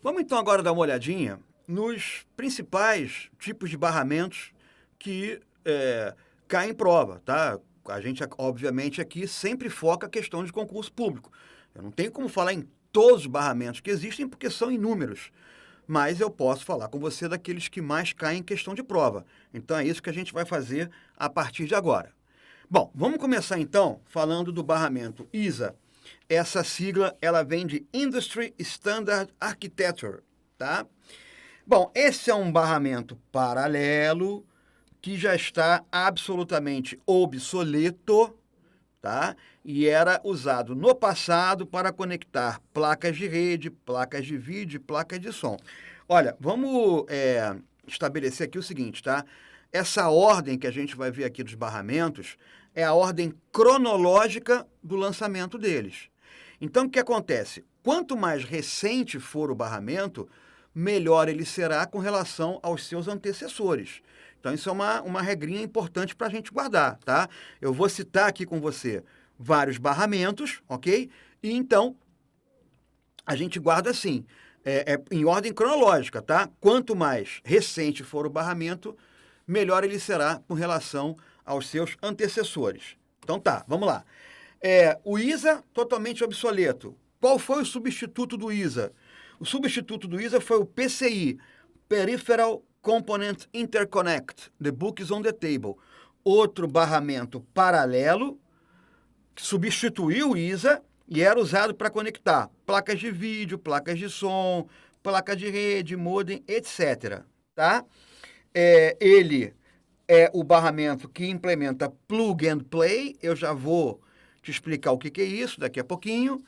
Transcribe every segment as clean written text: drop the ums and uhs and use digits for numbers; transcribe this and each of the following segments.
Vamos então agora dar uma olhadinha nos principais tipos de barramentos que caem em prova, tá? A gente, obviamente, aqui sempre foca a questão de concurso público. Eu não tenho como falar em todos os barramentos que existem, porque são inúmeros. Mas eu posso falar com você daqueles que mais caem em questão de prova. Então é isso que a gente vai fazer a partir de agora. Bom, vamos começar então falando do barramento ISA. Essa sigla, ela vem de Industry Standard Architecture, tá? Bom, esse é um barramento paralelo que já está absolutamente obsoleto, tá? E era usado no passado para conectar placas de rede, placas de vídeo e placas de som. Olha, vamos estabelecer aqui o seguinte, tá? Essa ordem que a gente vai ver aqui dos barramentos é a ordem cronológica do lançamento deles. Então, o que acontece? Quanto mais recente for o barramento, melhor ele será com relação aos seus antecessores. Então, isso é uma regrinha importante para a gente guardar, tá? Eu vou citar aqui com você vários barramentos, ok? E então, a gente guarda assim, em ordem cronológica, tá? Quanto mais recente for o barramento, melhor ele será com relação aos seus antecessores. Então tá, vamos lá. O ISA, totalmente obsoleto. Qual foi o substituto do ISA? O substituto do ISA foi o PCI, Peripheral Component Interconnect. The book is on the table. Outro barramento paralelo que substituiu o ISA e era usado para conectar placas de vídeo, placas de som, placa de rede, modem, etc. Tá? Ele é o barramento que implementa plug and play. Eu já vou te explicar o que é isso daqui a pouquinho.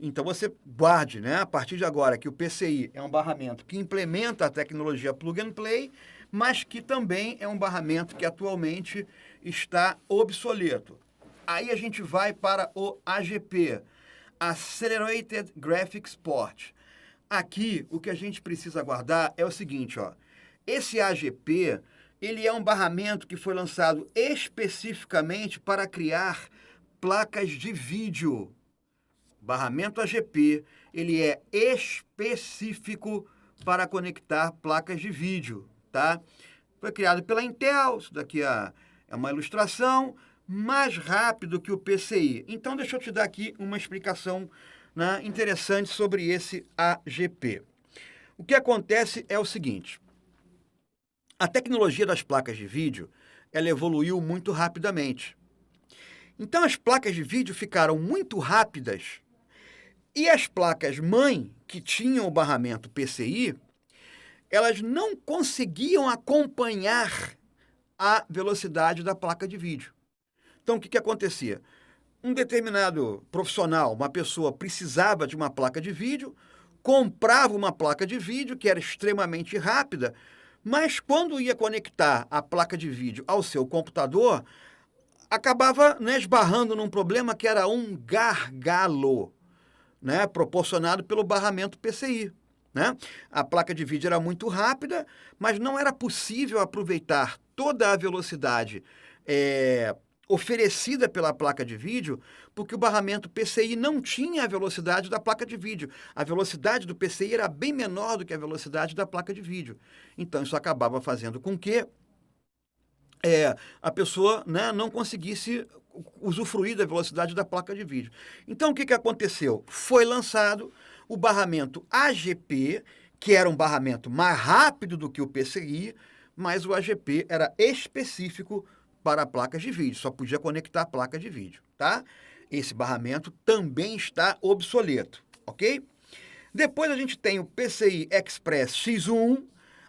Então, você guarde, né, a partir de agora, que o PCI é um barramento que implementa a tecnologia plug and play, mas que também é um barramento que atualmente está obsoleto. Aí a gente vai para o AGP, Accelerated Graphics Port. Aqui, o que a gente precisa guardar é o seguinte, ó. Esse AGP, ele é um barramento que foi lançado especificamente para criar placas de vídeo. Barramento AGP, ele é específico para conectar placas de vídeo, tá? Foi criado pela Intel, isso daqui é uma ilustração, mais rápido que o PCI. Então, deixa eu te dar aqui uma explicação, né, interessante sobre esse AGP. O que acontece é o seguinte, a tecnologia das placas de vídeo, ela evoluiu muito rapidamente. Então, as placas de vídeo ficaram muito rápidas e as placas-mãe, que tinham o barramento PCI, elas não conseguiam acompanhar a velocidade da placa de vídeo. Então, o que acontecia? Um determinado profissional, uma pessoa, precisava de uma placa de vídeo, comprava uma placa de vídeo que era extremamente rápida, mas quando ia conectar a placa de vídeo ao seu computador, acabava, né, esbarrando num problema que era um gargalo, né, proporcionado pelo barramento PCI. Né? A placa de vídeo era muito rápida, mas não era possível aproveitar toda a velocidade oferecida pela placa de vídeo, porque o barramento PCI não tinha a velocidade da placa de vídeo. A velocidade do PCI era bem menor do que a velocidade da placa de vídeo. Então, isso acabava fazendo com que a pessoa, né, não conseguisse usufruir da velocidade da placa de vídeo. Então, o que aconteceu? Foi lançado o barramento AGP, que era um barramento mais rápido do que o PCI, mas o AGP era específico para placas de vídeo, só podia conectar placa de vídeo, tá? Esse barramento também está obsoleto, ok? Depois a gente tem o PCI Express X1,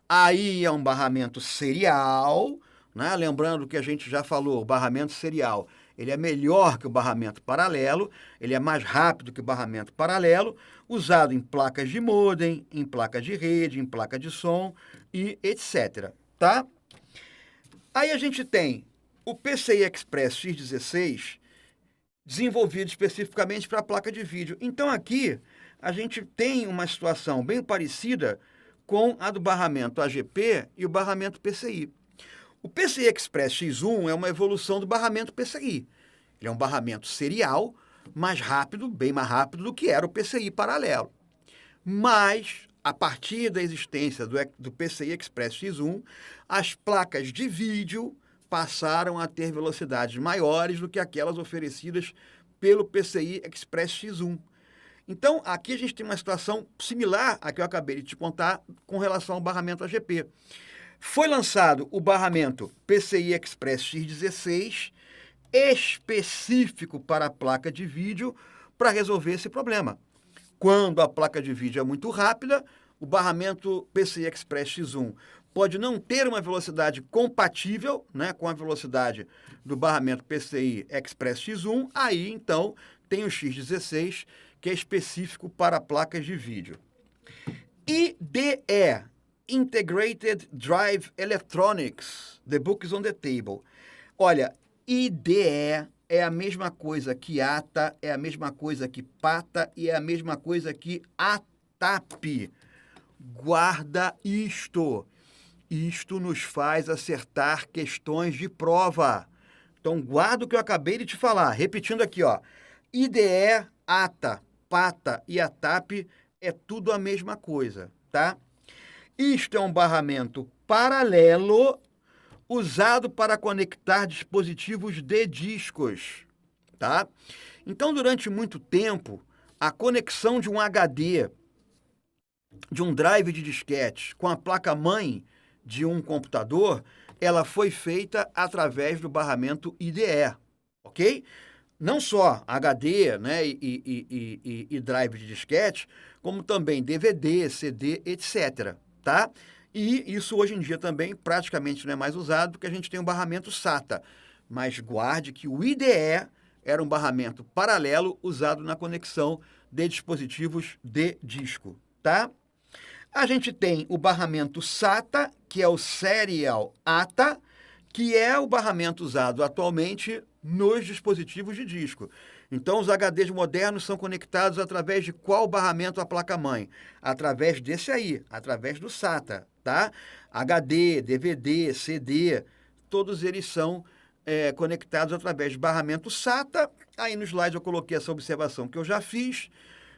aí é um barramento serial, né? Lembrando que a gente já falou, o barramento serial, ele é melhor que o barramento paralelo, ele é mais rápido que o barramento paralelo, usado em placas de modem, em placas de rede, em placa de som e etc. Tá? Aí a gente tem o PCI Express X16, desenvolvido especificamente para a placa de vídeo. Então aqui a gente tem uma situação bem parecida com a do barramento AGP e o barramento PCI. O PCI Express X1 é uma evolução do barramento PCI. Ele é um barramento serial, mais rápido, bem mais rápido do que era o PCI paralelo. Mas, a partir da existência do PCI Express X1, as placas de vídeo passaram a ter velocidades maiores do que aquelas oferecidas pelo PCI Express X1. Então, aqui a gente tem uma situação similar à que eu acabei de te contar com relação ao barramento AGP. Foi lançado o barramento PCI Express X16, específico para a placa de vídeo, para resolver esse problema. Quando a placa de vídeo é muito rápida, o barramento PCI Express X1 pode não ter uma velocidade compatível, né, com a velocidade do barramento PCI Express X1, aí então tem o X16, que é específico para placas de vídeo. IDE, Integrated Drive Electronics, the book is on the table. Olha, IDE é a mesma coisa que ATA, é a mesma coisa que PATA e é a mesma coisa que ATAP. Guarda isto. Isto nos faz acertar questões de prova. Então, guarda o que eu acabei de te falar. Repetindo aqui, ó. IDE, ATA, PATA e ATAP é tudo a mesma coisa, tá? Isto é um barramento paralelo usado para conectar dispositivos de discos, tá? Então, durante muito tempo, a conexão de um HD, de um drive de disquete com a placa-mãe de um computador, ela foi feita através do barramento IDE, ok? Não só HD, né, e drive de disquete, como também DVD, CD, etc., tá? E isso hoje em dia também praticamente não é mais usado, porque a gente tem um barramento SATA. Mas guarde que o IDE era um barramento paralelo usado na conexão de dispositivos de disco, tá? A gente tem o barramento SATA, que é o Serial ATA, que é o barramento usado atualmente nos dispositivos de disco. Então, os HDs modernos são conectados através de qual barramento à placa-mãe? Através desse aí, através do SATA, tá? HD, DVD, CD, todos eles são conectados através de barramento SATA. Aí no slide eu coloquei essa observação que eu já fiz.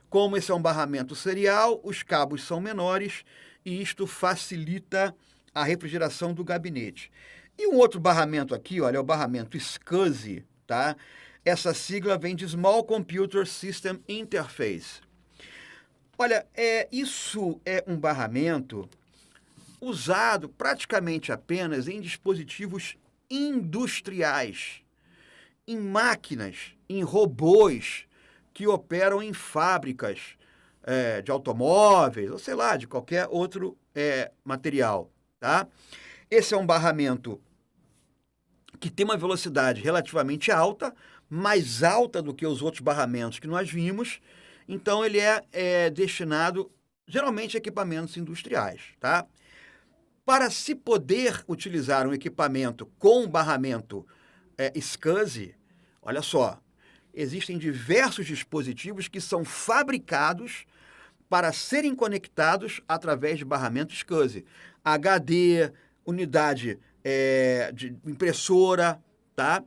Como esse é um barramento serial, os cabos são menores e isto facilita a refrigeração do gabinete. E um outro barramento aqui, olha, é o barramento SCSI, tá? Essa sigla vem de Small Computer System Interface. Olha, isso é um barramento usado praticamente apenas em dispositivos industriais, em máquinas, em robôs que operam em fábricas de automóveis, ou sei lá, de qualquer outro material, tá? Esse é um barramento que tem uma velocidade relativamente alta, mais alta do que os outros barramentos que nós vimos, então ele é destinado geralmente a equipamentos industriais, tá? Para se poder utilizar um equipamento com barramento SCSI, olha só, existem diversos dispositivos que são fabricados para serem conectados através de barramento SCSI. HD, unidade de impressora, tá?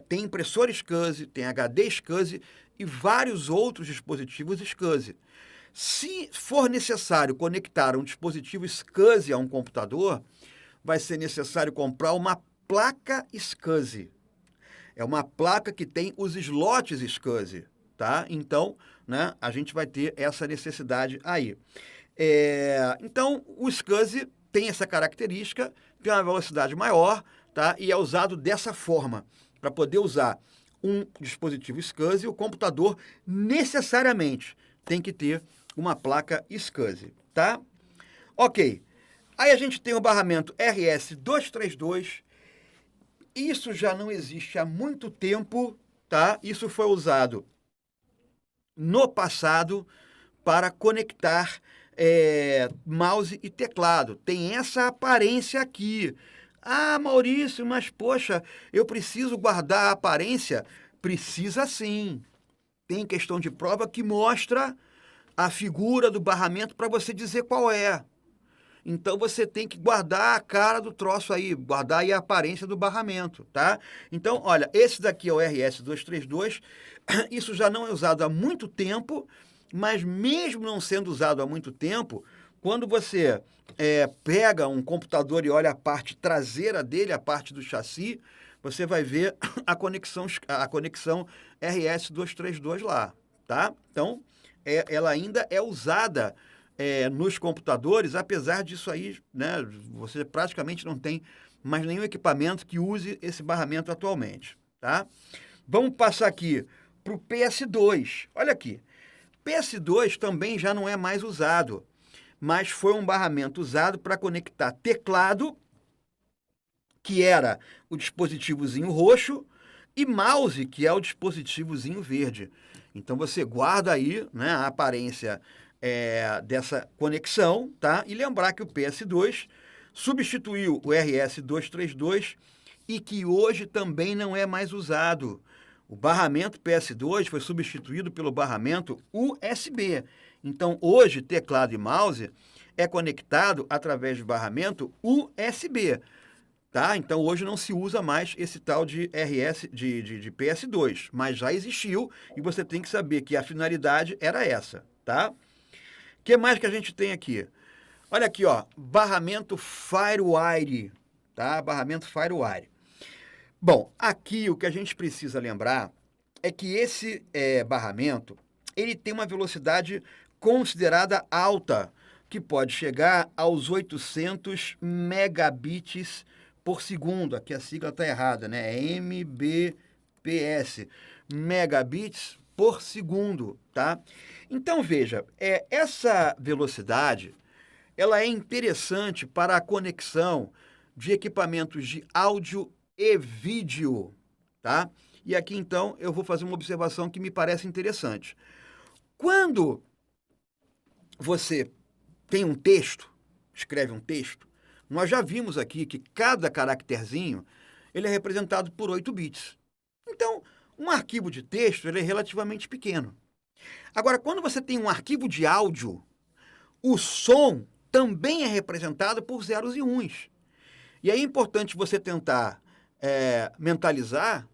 Tem impressora SCSI, tem HD SCSI e vários outros dispositivos SCSI. Se for necessário conectar um dispositivo SCSI a um computador, vai ser necessário comprar uma placa SCSI. É uma placa que tem os slots SCSI, tá? Então, né, a gente vai ter essa necessidade aí. Então, o SCSI tem essa característica, tem uma velocidade maior, tá? E é usado dessa forma. Para poder usar um dispositivo SCSI, o computador necessariamente tem que ter uma placa SCSI, tá? Ok. Aí a gente tem o barramento RS-232. Isso já não existe há muito tempo, tá? Isso foi usado no passado para conectar mouse e teclado. Tem essa aparência aqui. Ah, Maurício, mas poxa, eu preciso guardar a aparência? Precisa sim. Tem questão de prova que mostra a figura do barramento para você dizer qual é. Então você tem que guardar a cara do troço aí, guardar aí a aparência do barramento, tá? Então, olha, esse daqui é o RS-232, isso já não é usado há muito tempo, mas mesmo não sendo usado há muito tempo, quando você pega um computador e olha a parte traseira dele, a parte do chassi, você vai ver a conexão RS-232 lá, tá? Então, ela ainda é usada nos computadores, apesar disso aí, né, você praticamente não tem mais nenhum equipamento que use esse barramento atualmente, tá? Vamos passar aqui para o PS2. Olha aqui, PS2 também já não é mais usado, mas foi um barramento usado para conectar teclado, que era o dispositivozinho roxo, e mouse, que é o dispositivozinho verde. Então você guarda aí, né, a aparência dessa conexão, tá? E lembrar que o PS2 substituiu o RS-232 e que hoje também não é mais usado. O barramento PS2 foi substituído pelo barramento USB. Então, hoje, teclado e mouse é conectado através de barramento USB. Tá? Então, hoje não se usa mais esse tal de RS de PS2, mas já existiu e você tem que saber que a finalidade era essa, tá? O que mais que a gente tem aqui? Olha aqui, ó, barramento FireWire, tá? Barramento FireWire. Bom, aqui o que a gente precisa lembrar é que esse barramento, ele tem uma velocidade considerada alta, que pode chegar aos 800 megabits por segundo. Aqui a sigla está errada, né? É MBPS, megabits por segundo, tá? Então, veja, essa velocidade, ela é interessante para a conexão de equipamentos de áudio e vídeo, tá? E aqui, então, eu vou fazer uma observação que me parece interessante. Quando você tem um texto, escreve um texto, nós já vimos aqui que cada caracterzinho ele é representado por 8 bits. Então, um arquivo de texto ele é relativamente pequeno. Agora, quando você tem um arquivo de áudio, o som também é representado por zeros e uns. E é importante você tentar mentalizar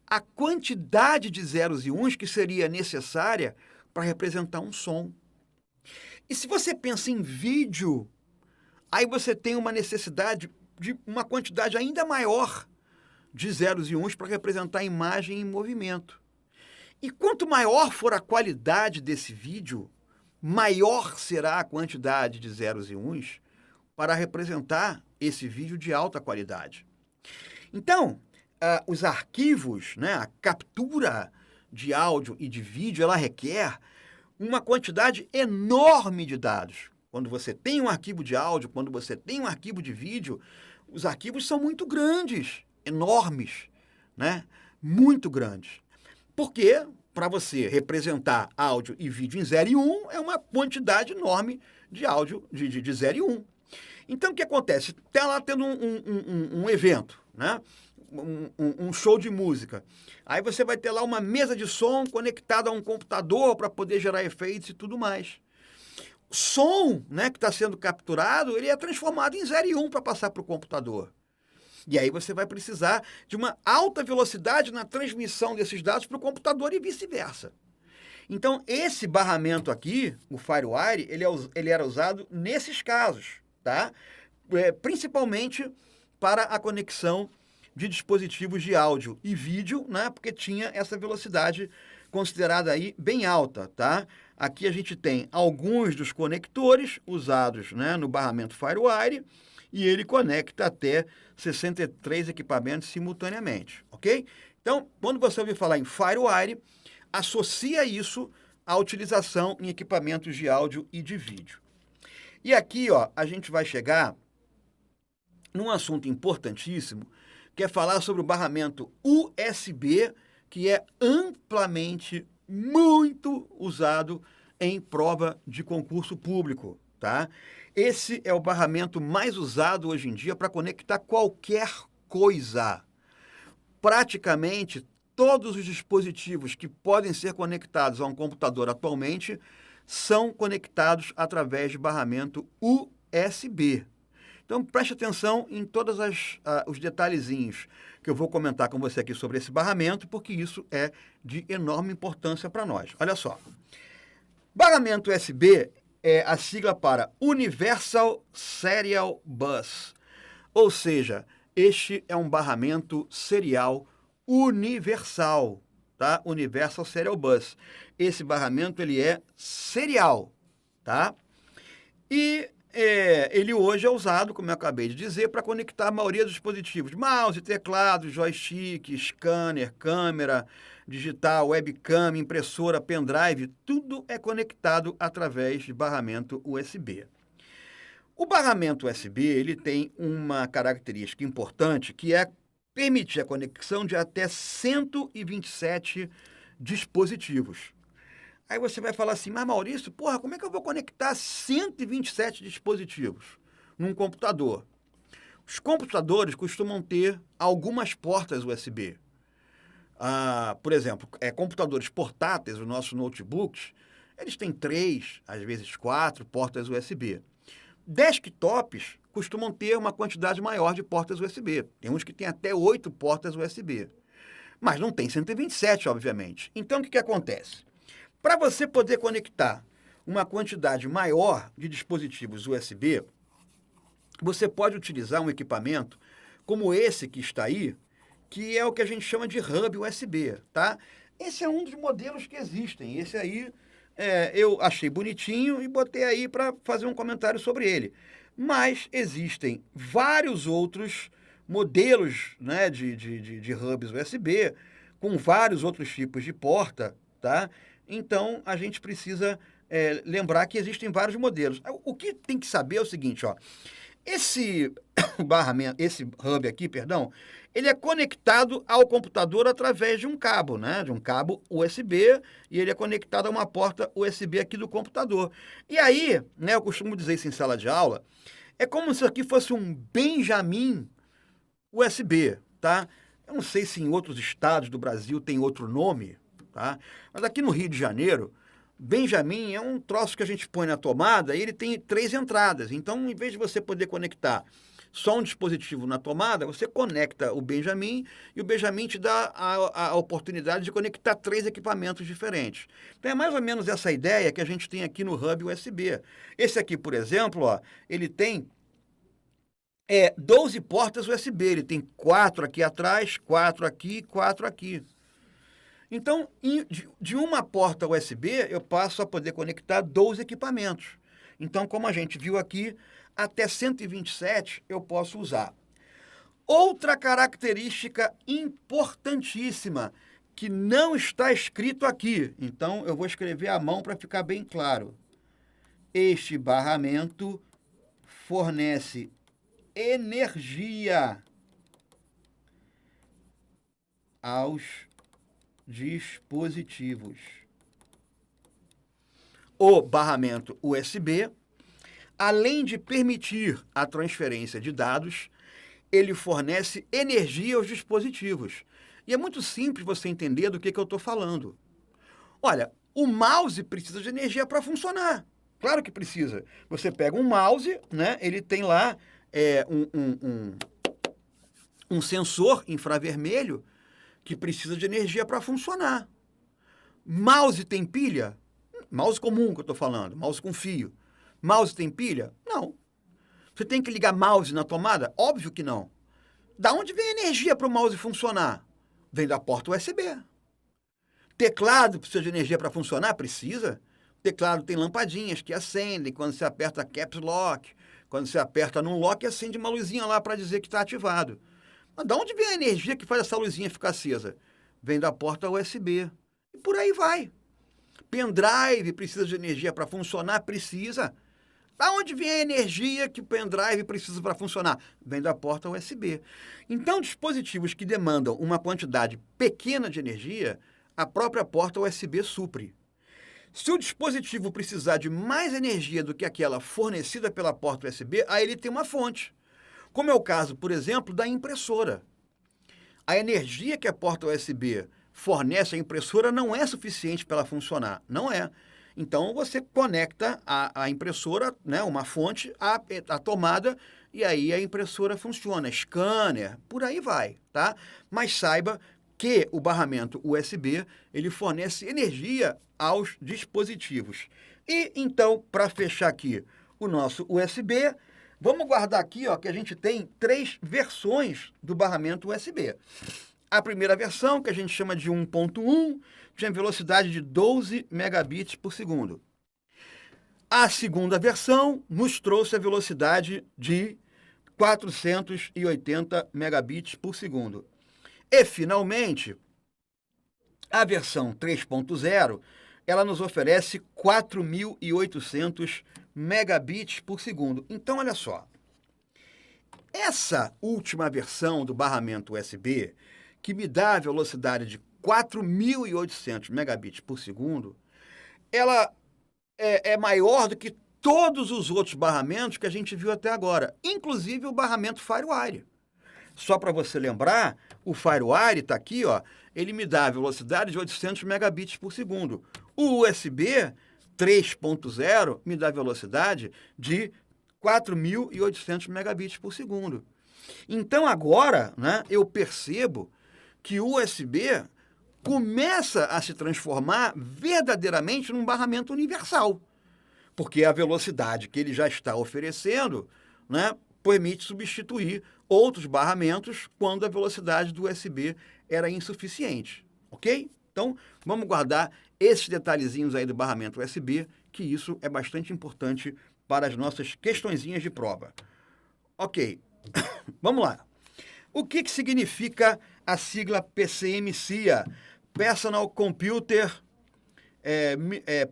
a quantidade de zeros e uns que seria necessária para representar um som. E se você pensa em vídeo, aí você tem uma necessidade de uma quantidade ainda maior de zeros e uns para representar a imagem em movimento. E quanto maior for a qualidade desse vídeo, maior será a quantidade de zeros e uns para representar esse vídeo de alta qualidade. Então, os arquivos, né, a captura de áudio e de vídeo, ela requer uma quantidade enorme de dados. Quando você tem um arquivo de áudio, quando você tem um arquivo de vídeo, os arquivos são muito grandes, enormes, né? Muito grandes. Porque, para você representar áudio e vídeo em 0 e 1, é uma quantidade enorme de áudio de 0 e 1. Então, o que acontece? Está lá tendo um evento, né? Um show de música. Aí você vai ter lá uma mesa de som conectada a um computador para poder gerar efeitos e tudo mais. O som, né, que está sendo capturado, ele é transformado em 0 e 1 para passar para o computador. E aí você vai precisar de uma alta velocidade na transmissão desses dados para o computador e vice-versa. Então, esse barramento aqui, o FireWire, ele era usado nesses casos, tá? Principalmente para a conexão de dispositivos de áudio e vídeo, né? Porque tinha essa velocidade considerada aí bem alta, tá? Aqui a gente tem alguns dos conectores usados, né, no barramento FireWire e ele conecta até 63 equipamentos simultaneamente, ok? Então, quando você ouvir falar em FireWire, associa isso à utilização em equipamentos de áudio e de vídeo. E aqui, ó, a gente vai chegar num assunto importantíssimo, que é falar sobre o barramento USB, que é amplamente muito usado em prova de concurso público, tá? Esse é o barramento mais usado hoje em dia para conectar qualquer coisa. Praticamente todos os dispositivos que podem ser conectados a um computador atualmente são conectados através de barramento USB. USB. Então, preste atenção em todos os detalhezinhos que eu vou comentar com você aqui sobre esse barramento, porque isso é de enorme importância para nós. Olha só. Barramento USB é a sigla para Universal Serial Bus, ou seja, este é um barramento serial universal, tá? Universal Serial Bus. Esse barramento ele é serial, tá? E ele hoje é usado, como eu acabei de dizer, para conectar a maioria dos dispositivos. Mouse, teclado, joystick, scanner, câmera digital, webcam, impressora, pendrive, tudo é conectado através de barramento USB. O barramento USB ele tem uma característica importante que é permitir a conexão de até 127 dispositivos. Aí você vai falar assim, mas Maurício, porra, como é que eu vou conectar 127 dispositivos num computador? Os computadores costumam ter algumas portas USB. Por exemplo, computadores portáteis, os nossos notebooks, eles têm 3, às vezes 4 portas USB. Desktops costumam ter uma quantidade maior de portas USB. Tem uns que têm até 8 portas USB. Mas não tem 127, obviamente. Então, o que acontece? Para você poder conectar uma quantidade maior de dispositivos USB, você pode utilizar um equipamento como esse que está aí, que é o que a gente chama de hub USB, tá? Esse é um dos modelos que existem. Esse aí eu achei bonitinho e botei aí para fazer um comentário sobre ele. Mas existem vários outros modelos, né, de hubs USB com vários outros tipos de porta, tá? Então, a gente precisa lembrar que existem vários modelos. O que tem que saber é o seguinte, ó. Esse hub aqui, ele é conectado ao computador através de um cabo, né? De um cabo USB, e ele é conectado a uma porta USB aqui do computador. E aí, né, eu costumo dizer isso em sala de aula, é como se isso aqui fosse um Benjamin USB, tá? Eu não sei se em outros estados do Brasil tem outro nome, tá? Mas aqui no Rio de Janeiro, Benjamin é um troço que a gente põe na tomada e ele tem 3 entradas. Então, em vez de você poder conectar só um dispositivo na tomada, você conecta o Benjamin e o Benjamin te dá a oportunidade de conectar 3 equipamentos diferentes. Então, é mais ou menos essa ideia que a gente tem aqui no hub USB. Esse aqui, por exemplo, ó, ele tem 12 portas USB. Ele tem 4 aqui atrás, 4 aqui, 4 aqui. Então, de uma porta USB, eu passo a poder conectar 12 equipamentos. Então, como a gente viu aqui, até 127 eu posso usar. Outra característica importantíssima, que não está escrito aqui, então eu vou escrever à mão para ficar bem claro. Este barramento fornece energia aos dispositivos. O barramento USB, além de permitir a transferência de dados, ele fornece energia aos dispositivos. E é muito simples você entender do que eu estou falando. Olha, o mouse precisa de energia para funcionar. Claro que precisa. Você pega um mouse, né? Ele tem lá um sensor infravermelho que precisa de energia para funcionar. Mouse tem pilha? Mouse comum que eu estou falando, mouse com fio. Mouse tem pilha? Não. Você tem que ligar mouse na tomada? Óbvio que não. Da onde vem a energia para o mouse funcionar? Vem da porta USB. Teclado precisa de energia para funcionar? Precisa. Teclado tem lampadinhas que acendem quando você aperta Caps Lock, quando você aperta no lock, acende uma luzinha lá para dizer que está ativado. Mas de onde vem a energia que faz essa luzinha ficar acesa? Vem da porta USB. E por aí vai. Pendrive precisa de energia para funcionar? Precisa. Da onde vem a energia que o pendrive precisa para funcionar? Vem da porta USB. Então, dispositivos que demandam uma quantidade pequena de energia, a própria porta USB supre. Se o dispositivo precisar de mais energia do que aquela fornecida pela porta USB, aí ele tem uma fonte. Como é o caso, por exemplo, da impressora. A energia que a porta USB fornece à impressora não é suficiente para ela funcionar. Não é. Então, você conecta a impressora, né, uma fonte, à tomada, e aí a impressora funciona, scanner, por aí vai, tá? Mas saiba que o barramento USB, ele fornece energia aos dispositivos. E, então, para fechar aqui o nosso USB, vamos guardar aqui, ó, que a gente tem 3 versões do barramento USB. A primeira versão, que a gente chama de 1.1, tinha velocidade de 12 megabits por segundo. A segunda versão nos trouxe a velocidade de 480 megabits por segundo. E, finalmente, a versão 3.0, ela nos oferece 4.800 megabits por segundo. Então, olha só. Essa última versão do barramento USB, que me dá a velocidade de 4.800 megabits por segundo, ela é maior do que todos os outros barramentos que a gente viu até agora, inclusive o barramento FireWire. Só para você lembrar, o FireWire está aqui, ó, ele me dá a velocidade de 800 megabits por segundo. O USB 3.0 me dá a velocidade de 4.800 megabits por segundo. Então agora, né, eu percebo que o USB começa a se transformar verdadeiramente num barramento universal, porque a velocidade que ele já está oferecendo, né, permite substituir outros barramentos quando a velocidade do USB era insuficiente, ok? Então, vamos guardar esses detalhezinhos aí do barramento USB, que isso é bastante importante para as nossas questõezinhas de prova. Ok, vamos lá. O que significa a sigla PCMCIA? Personal Computer,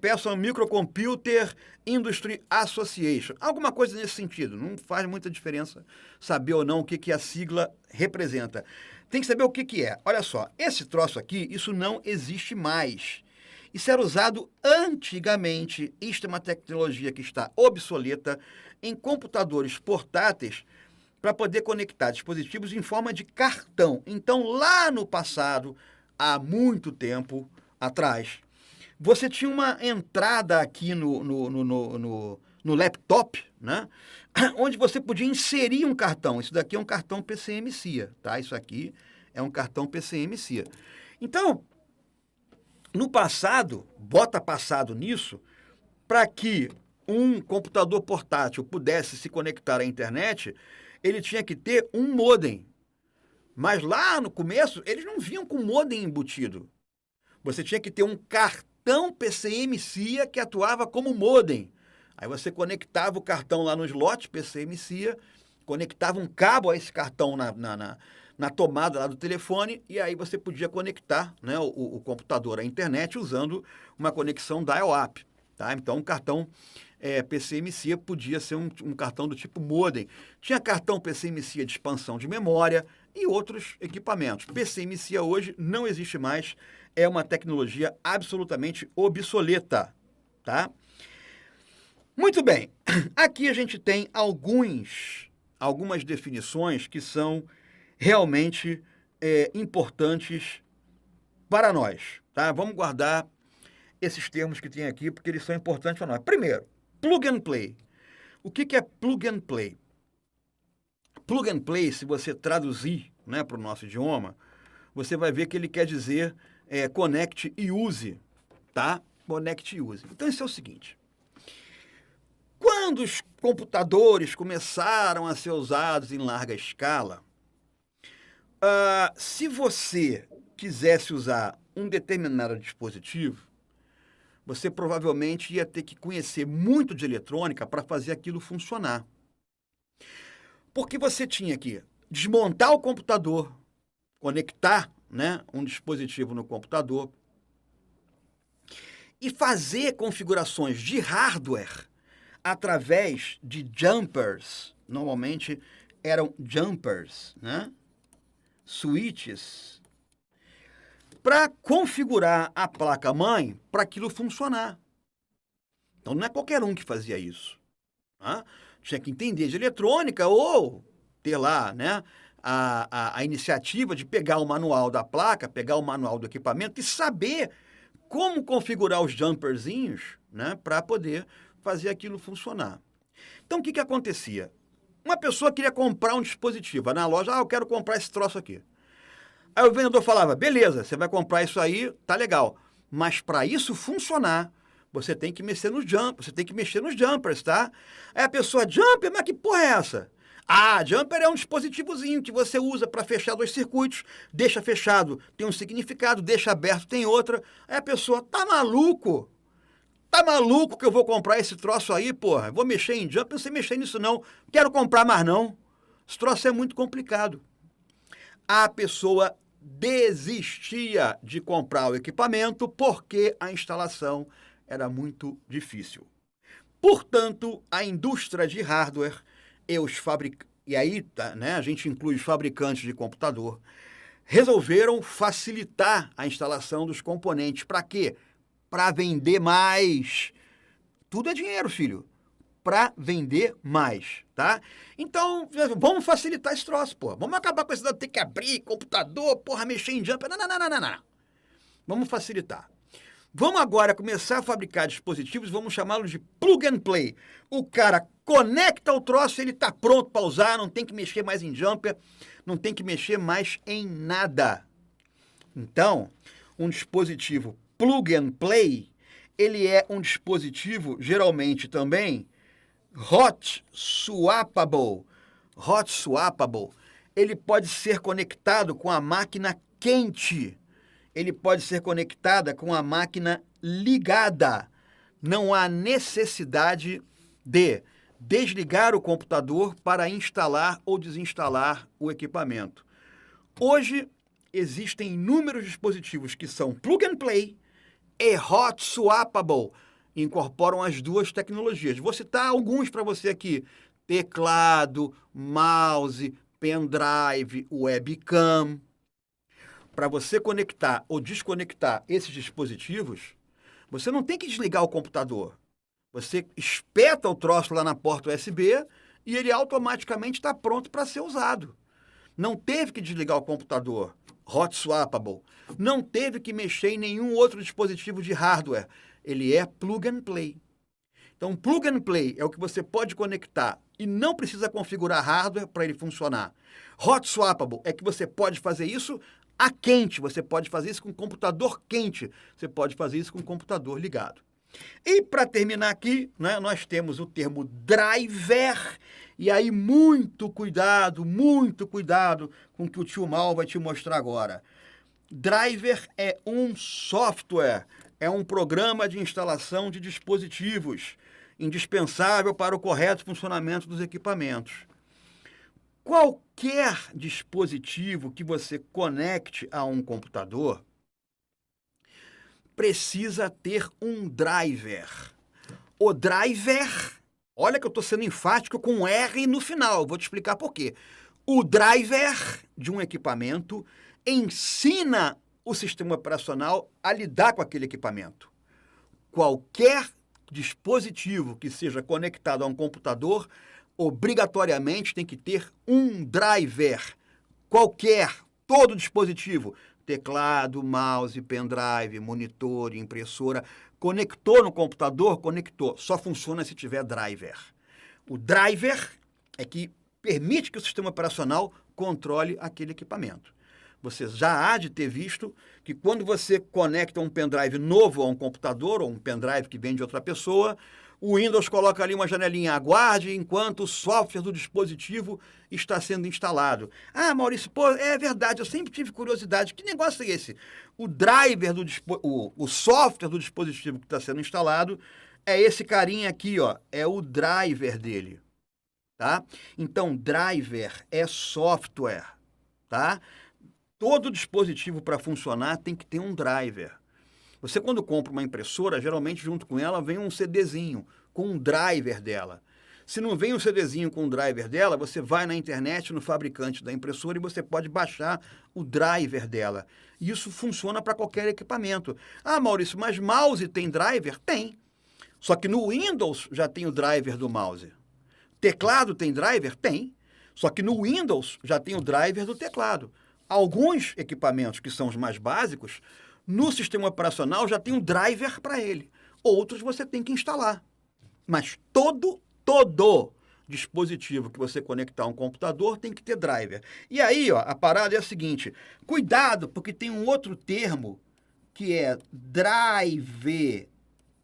Personal Microcomputer Industry Association. Alguma coisa nesse sentido. Não faz muita diferença saber ou não o que a sigla representa. Tem que saber o que é. Olha só, esse troço aqui, isso não existe mais. Isso era usado antigamente. Isto é uma tecnologia que está obsoleta em computadores portáteis para poder conectar dispositivos em forma de cartão. Então, lá no passado, há muito tempo atrás, você tinha uma entrada aqui no laptop, né? Onde você podia inserir um cartão. Isso daqui é um cartão PCMCIA, tá? Isso aqui é um cartão PCMCIA. Então, no passado, bota passado nisso, para que um computador portátil pudesse se conectar à internet, ele tinha que ter um modem. Mas lá no começo, eles não vinham com modem embutido. Você tinha que ter um cartão PCMCIA que atuava como modem. Aí você conectava o cartão lá no slot PCMCIA, conectava um cabo a esse cartão na tomada lá do telefone, e aí você podia conectar, né, o computador à internet usando uma conexão dial-up. Tá? Então, um cartão PCMCIA podia ser um cartão do tipo modem. Tinha cartão PCMCIA de expansão de memória e outros equipamentos. PCMCIA hoje não existe mais, é uma tecnologia absolutamente obsoleta. Tá? Muito bem, aqui a gente tem algumas definições que são realmente importantes para nós. Tá? Vamos guardar esses termos que tem aqui, porque eles são importantes para nós. Primeiro, plug and play. O que é plug and play? Plug and play, se você traduzir, né, para o nosso idioma, você vai ver que ele quer dizer connect e use, tá? Connect e use. Então, isso é o seguinte. Quando os computadores começaram a ser usados em larga escala, se você quisesse usar um determinado dispositivo, você provavelmente ia ter que conhecer muito de eletrônica para fazer aquilo funcionar. Porque você tinha que desmontar o computador, conectar, né, um dispositivo no computador e fazer configurações de hardware através de jumpers. Normalmente eram jumpers, né? Switches, para configurar a placa-mãe para aquilo funcionar. Então, não é qualquer um que fazia isso. Tá? Tinha que entender de eletrônica ou ter lá, né, a iniciativa de pegar o manual da placa, pegar o manual do equipamento e saber como configurar os jumperzinhos, né, para poder fazer aquilo funcionar. Então, o que acontecia? Uma pessoa queria comprar um dispositivo, vai na loja, eu quero comprar esse troço aqui. Aí o vendedor falava, beleza, você vai comprar isso aí, tá legal. Mas para isso funcionar, você tem que mexer nos jumpers, você tem que mexer nos jumpers, tá? Aí a pessoa, jumper, mas que porra é essa? Ah, jumper é um dispositivozinho que você usa para fechar dois circuitos, deixa fechado, tem um significado, deixa aberto, tem outra. Aí a pessoa, tá maluco? Tá maluco que eu vou comprar esse troço aí, porra? Vou mexer em jumper, não sei mexer nisso não. Quero comprar mais não. Esse troço é muito complicado. A pessoa desistia de comprar o equipamento porque a instalação era muito difícil. Portanto, a indústria de hardware e os fabricantes, e aí né, a gente inclui os fabricantes de computador, resolveram facilitar a instalação dos componentes. Para quê? Para vender mais. Tudo é dinheiro, filho. Para vender mais, tá? Então, vamos facilitar esse troço, porra. Vamos acabar com esse de ter que abrir computador, porra, mexer em jumper. Não. Vamos facilitar. Vamos agora começar a fabricar dispositivos, vamos chamá-los de plug and play. O cara conecta o troço, ele está pronto para usar, não tem que mexer mais em jumper, não tem que mexer mais em nada. Então, um dispositivo plug and play, ele é um dispositivo, geralmente também, hot swappable. Hot swappable. Ele pode ser conectado com a máquina quente. Ele pode ser conectada com a máquina ligada. Não há necessidade de desligar o computador para instalar ou desinstalar o equipamento. Hoje, existem inúmeros dispositivos que são plug and play e hot swappable. Incorporam as duas tecnologias. Vou citar alguns para você aqui. Teclado, mouse, pendrive, webcam. Para você conectar ou desconectar esses dispositivos, você não tem que desligar o computador. Você espeta o troço lá na porta USB e ele automaticamente está pronto para ser usado. Não teve que desligar o computador, hot swappable. Não teve que mexer em nenhum outro dispositivo de hardware. Ele é plug and play. Então, plug and play é o que você pode conectar e não precisa configurar hardware para ele funcionar. Hot swappable é que você pode fazer isso a quente, você pode fazer isso com computador quente, você pode fazer isso com computador ligado. E para terminar aqui, né, nós temos o termo driver, e aí muito cuidado com o que o tio Mal vai te mostrar agora. Driver é um software, é um programa de instalação de dispositivos, indispensável para o correto funcionamento dos equipamentos. Qualquer dispositivo que você conecte a um computador precisa ter um driver. O driver, olha que eu estou sendo enfático com um R no final, vou te explicar por quê. O driver de um equipamento ensina o sistema operacional a lidar com aquele equipamento. Qualquer dispositivo que seja conectado a um computador obrigatoriamente tem que ter um driver. Todo dispositivo, teclado, mouse, pendrive, monitor, impressora, conectou no computador, conectou. Só funciona se tiver driver. O driver é que permite que o sistema operacional controle aquele equipamento. Você já há de ter visto que quando você conecta um pendrive novo a um computador, ou um pendrive que vem de outra pessoa, o Windows coloca ali uma janelinha, aguarde enquanto o software do dispositivo está sendo instalado. Ah, Maurício, pô, é verdade, eu sempre tive curiosidade. Que negócio é esse? O driver o software do dispositivo que está sendo instalado é esse carinha aqui, ó, é o driver dele, tá? Então, driver é software, tá? Todo dispositivo para funcionar tem que ter um driver. Você, quando compra uma impressora, geralmente junto com ela vem um CDzinho com um driver dela. Se não vem um CDzinho com o driver dela, você vai na internet, no fabricante da impressora, e você pode baixar o driver dela. Isso funciona para qualquer equipamento. Ah, Maurício, mas mouse tem driver? Tem. Só que no Windows já tem o driver do mouse. Teclado tem driver? Tem. Só que no Windows já tem o driver do teclado. Alguns equipamentos que são os mais básicos No sistema operacional já tem um driver para ele. Outros você tem que instalar. Mas todo dispositivo que você conectar a um computador tem que ter driver. E aí, ó, a parada é a seguinte: cuidado, porque tem um outro termo que é drive.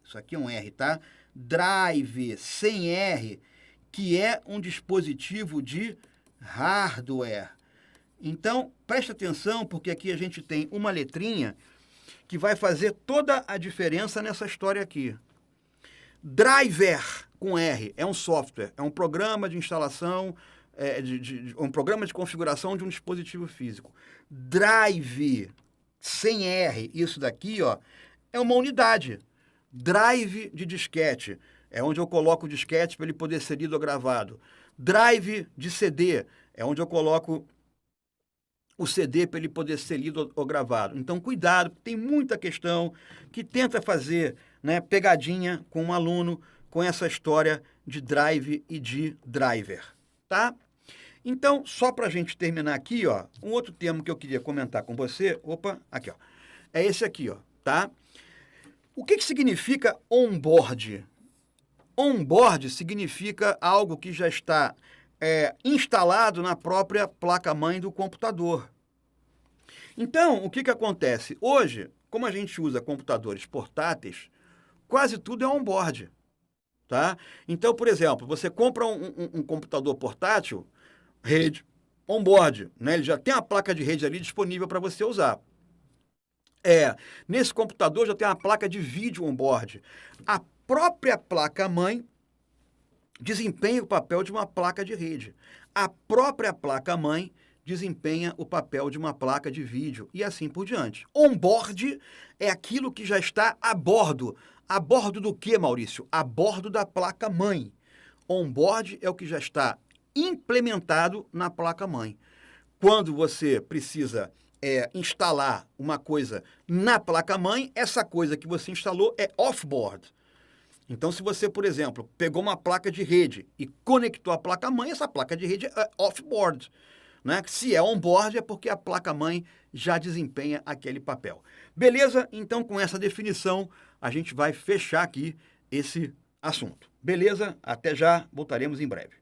Isso aqui é um R, tá? Drive sem R, que é um dispositivo de hardware. Então, preste atenção, porque aqui a gente tem uma letrinha que vai fazer toda a diferença nessa história aqui. Driver, com R, é um software, é um programa de instalação, um programa de configuração de um dispositivo físico. Drive, sem R, isso daqui, ó, é uma unidade. Drive de disquete, é onde eu coloco o disquete para ele poder ser lido ou gravado. Drive de CD, é onde eu coloco o CD para ele poder ser lido ou gravado. Então, cuidado, tem muita questão que tenta fazer, né, pegadinha com um aluno com essa história de drive e de driver, tá? Então, só para a gente terminar aqui, ó, um outro termo que eu queria comentar com você, aqui, ó, é esse aqui, ó, tá? O que significa onboard? Onboard significa algo que já está instalado na própria placa-mãe do computador. Então, o que acontece? Hoje, como a gente usa computadores portáteis, quase tudo é onboard. Tá? Então, por exemplo, você compra um computador portátil, rede, onboard, né? Ele já tem a placa de rede ali disponível para você usar. Nesse computador já tem uma placa de vídeo onboard. A própria placa-mãe desempenha o papel de uma placa de rede. A própria placa-mãe desempenha o papel de uma placa de vídeo e assim por diante. Onboard é aquilo que já está a bordo. A bordo do que, Maurício? A bordo da placa-mãe. Onboard é o que já está implementado na placa-mãe. Quando você precisa instalar uma coisa na placa-mãe, essa coisa que você instalou é off-board. Então, se você, por exemplo, pegou uma placa de rede e conectou a placa-mãe, essa placa de rede é off-board. Né? Se é on-board, é porque a placa-mãe já desempenha aquele papel. Beleza? Então, com essa definição, a gente vai fechar aqui esse assunto. Beleza? Até já, voltaremos em breve.